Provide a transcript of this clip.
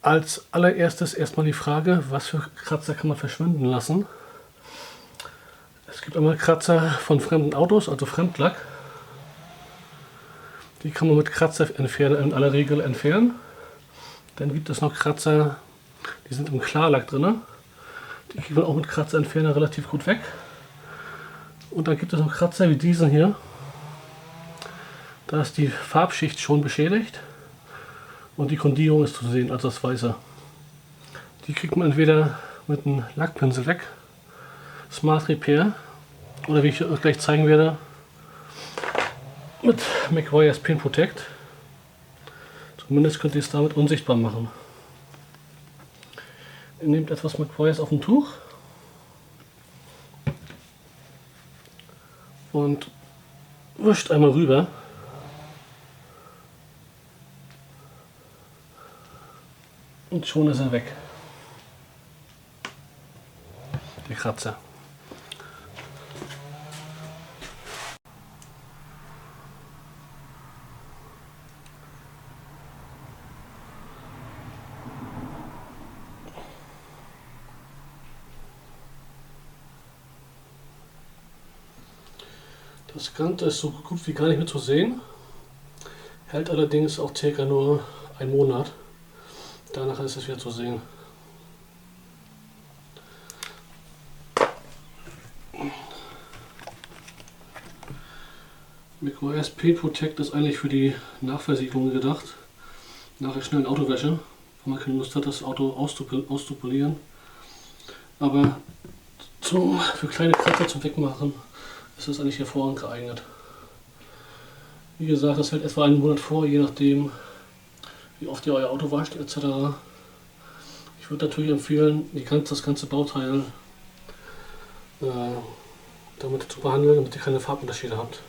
Als allererstes erstmal die Frage, was für Kratzer kann man verschwinden lassen. Es gibt einmal Kratzer von fremden Autos, also Fremdlack. Die kann man mit Kratzerentferner in aller Regel entfernen. Dann gibt es noch Kratzer, die sind im Klarlack drin. Die kriegt man auch mit Kratzerentferner relativ gut weg. Und dann gibt es noch Kratzer wie diesen hier. Da ist die Farbschicht schon beschädigt. Und die Grundierung ist zu sehen, also das Weiße. Die kriegt man entweder mit einem Lackpinsel weg, Smart Repair, oder wie ich gleich zeigen werde, mit McGuire's Paint Protect. Zumindest könnt ihr es damit unsichtbar machen. Ihr nehmt etwas McGuire's auf dem Tuch und wischt einmal rüber. Und schon ist er weg, der Kratzer. Das Ganze ist so gut wie gar nicht mehr zu sehen, hält allerdings auch ca. nur einen Monat. Danach ist es wieder zu sehen. McGuire's Paint Protect ist eigentlich für die Nachversiegelung gedacht. Nach der schnellen Autowäsche, wenn man keine Lust hat, das Auto auszupolieren. Aber für kleine Kratzer zum Wegmachen ist es eigentlich hervorragend geeignet. Wie gesagt, das hält etwa einen Monat vor, je nachdem, wie oft ihr euer Auto wascht etc. Ich würde natürlich empfehlen, das ganze Bauteil damit zu behandeln, damit ihr keine Farbunterschiede habt.